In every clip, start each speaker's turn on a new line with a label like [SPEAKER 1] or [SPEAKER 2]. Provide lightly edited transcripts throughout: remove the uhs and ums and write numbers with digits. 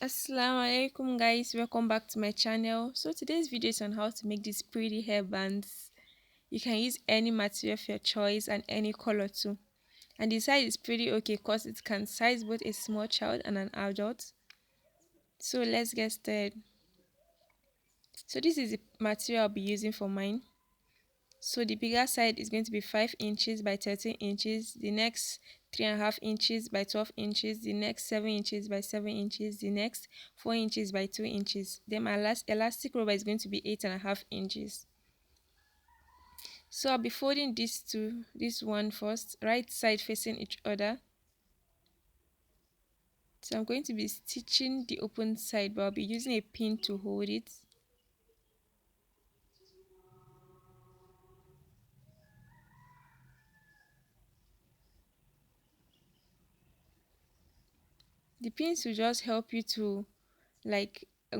[SPEAKER 1] Assalamu alaikum guys, welcome back to my channel. So today's video is on how to make these pretty hairbands. You can use any material of your choice and any color too. And the size is pretty okay because it can size both a small child and an adult. So let's get started. So this is the material I'll be using for mine. So the bigger side is going to be 5 inches by 13 inches, the next 3.5 inches by 12 inches, the next 7 inches by 7 inches, the next 4 inches by 2 inches. Then my last elastic rubber is going to be 8.5 inches. So I'll be folding this one first, right side facing each other. So I'm going to be stitching the open side, but I'll be using a pin to hold it. The pins will just help you to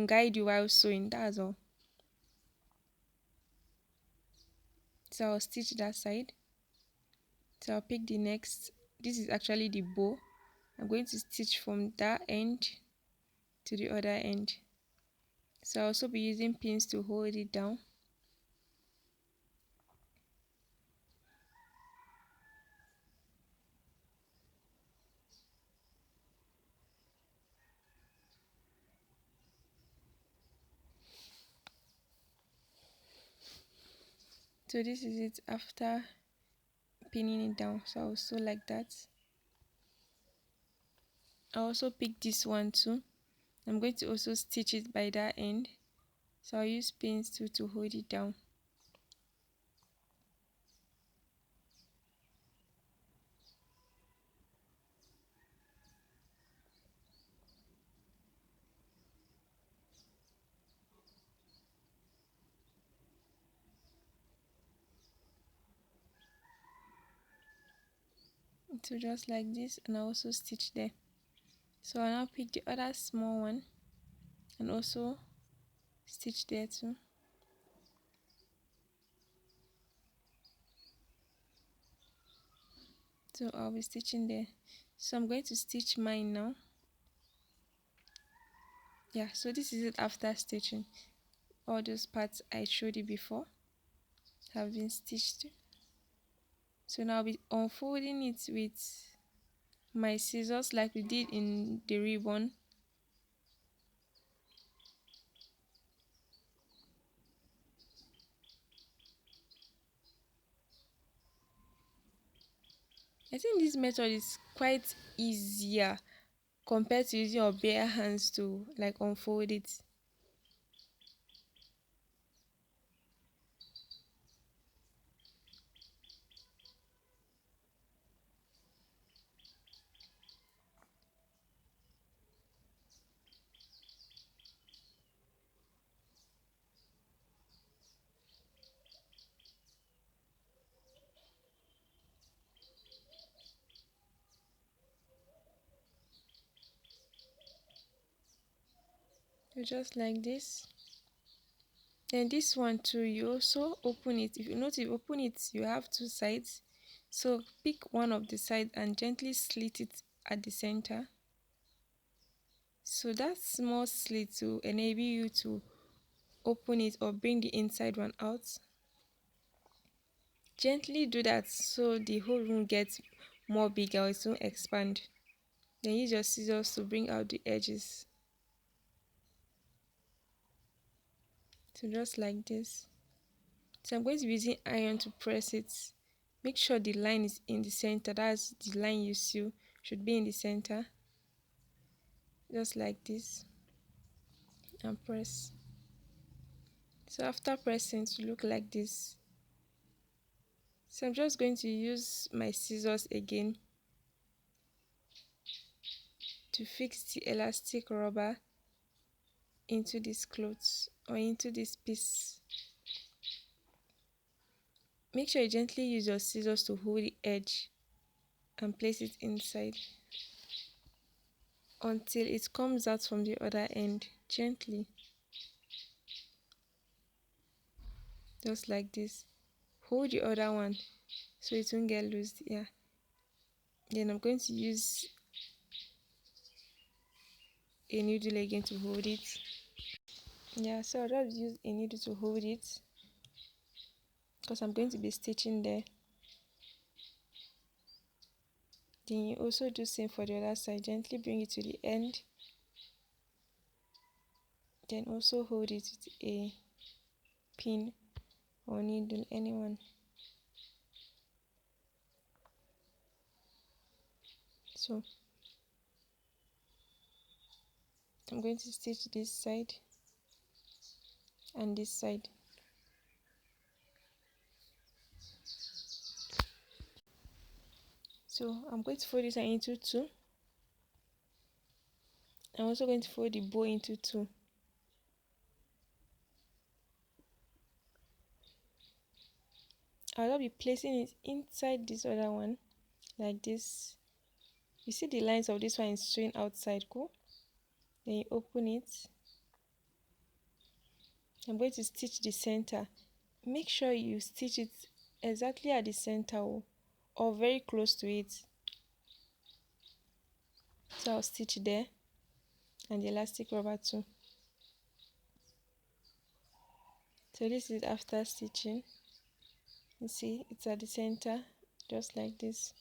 [SPEAKER 1] guide you while sewing, that's all. So I'll stitch that side. So I'll pick the next. This is actually the bow. I'm going to stitch from that end to the other end. So I'll also be using pins to hold it down. So this is it after pinning it down. So I'll sew like that. I'll also pick this one too. I'm going to also stitch it by that end. So I'll use pins too to hold it down. So just like this, and I'll also stitch there. So I'll now pick the other small one and also stitch there too. So I'll be stitching there. So I'm going to stitch mine now. Yeah, so this is it after stitching. All those parts I showed you before have been stitched. So now I'll be unfolding it with my scissors like we did in the ribbon. I think this method is quite easier compared to using your bare hands to unfold it. So just like this. Then this one too, you also open it. If you notice, you open it, you have two sides. So pick one of the sides and gently slit it at the center. So that small slit will enable you to open it or bring the inside one out. Gently do that so the hole won't get more bigger or it won't expand. Then use your scissors to bring out the edges. So just like this. So I'm going to be using iron to press it. Make sure the line is in the center. That's the line you sew should be in the center. Just like this. And press. So after pressing to look like this. So I'm just going to use my scissors again to fix the elastic rubber into this cloth or into this piece. Make sure you gently use your scissors to hold the edge and place it inside until it comes out from the other end gently, just like this. Hold the other one so it won't get loose. Yeah, then I'm going to use a needle again to hold it. Yeah, so I'll just use a needle to hold it because I'm going to be stitching there. Then you also do same for the other side. Gently bring it to the end. Then also hold it with a pin or needle, anyone. So I'm going to stitch this side and this side. So I'm going to fold this into two. I'm also going to fold the bow into two. I'll be placing it inside this other one like this. You see the lines of this one is showing outside, cool? Then you open it. I'm going to stitch the center. Make sure you stitch it exactly at the center or very close to it. So I'll stitch there and the elastic rubber too. So this is after stitching. You see it's at the center, just like this.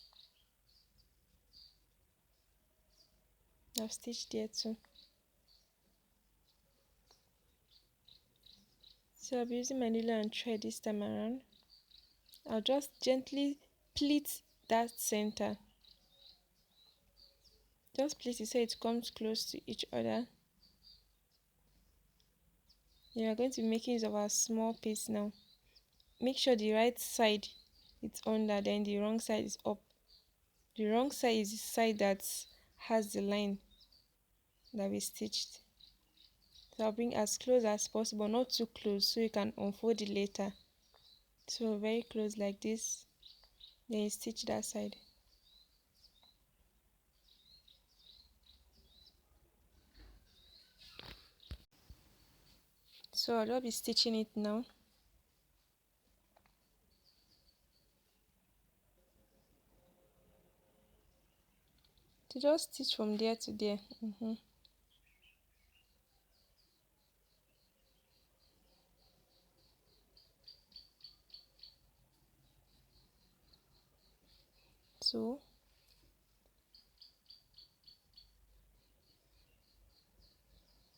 [SPEAKER 1] I've stitched there too. So I'll be using my needle and thread this time around. I'll just gently pleat that center. Just pleat it so it comes close to each other. We are going to be making use of our small piece now. Make sure the right side is under, then the wrong side is up. The wrong side is the side that has the line that we stitched. So I'll bring as close as possible, not too close, so you can unfold it later. So very close like this, then you stitch that side. So I'll just be stitching it now. To just stitch from there to there. So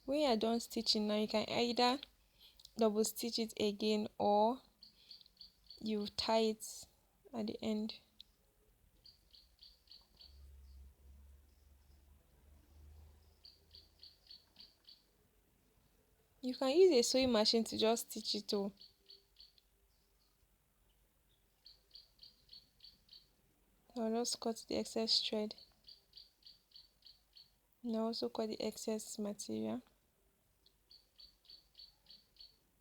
[SPEAKER 1] when you're done stitching now, you can either double stitch it again or you tie it at the end. You can use a sewing machine to just stitch it all. I'll just cut the excess thread. And I'll also cut the excess material.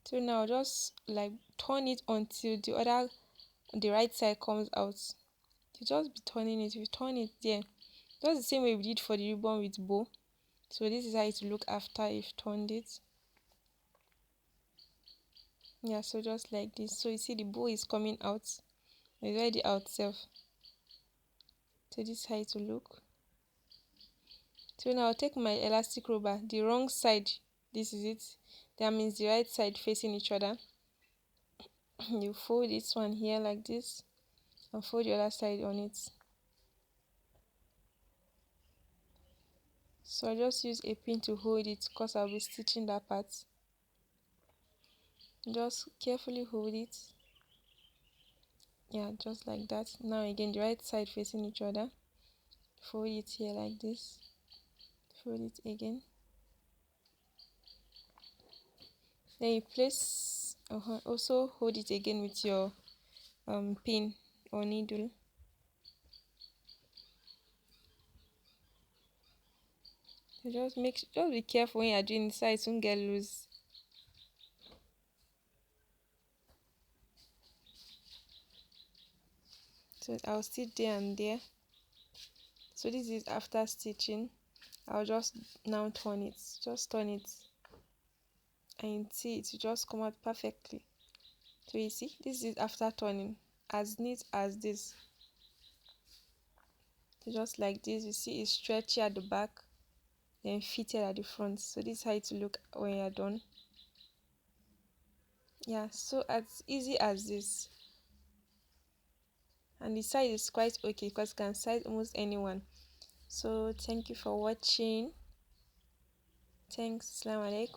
[SPEAKER 1] So now just like turn it until the right side comes out. You just be turning it. You turn it there. Just the same way we did for the ribbon with bow. So this is how it will look after you've turned it. Yeah, so just like this. So you see the bow is coming out. It's already out self. So this is how it will look. So now I'll take my elastic rubber, the wrong side, this is it. That means the right side facing each other. You fold this one here like this and fold the other side on it. So I just use a pin to hold it because I'll be stitching that part. Just carefully hold it. Yeah, just like that. Now again, the right side facing each other. Fold it here like this. Fold it again. Then you place, also hold it again with your pin or needle. So just be careful when you're doing this so it won't get loose. So I'll stitch there and there. So this is after stitching. I'll just now turn it. Just turn it. And you see it will just come out perfectly. So you see, this is after turning. As neat as this. So just like this, you see it's stretchy at the back. then fitted at the front. So this is how it will look when you're done. Yeah, so as easy as this. And the size is quite okay because it can size almost anyone. So thank you for watching. Thanks. Assalamu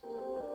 [SPEAKER 1] alaikum.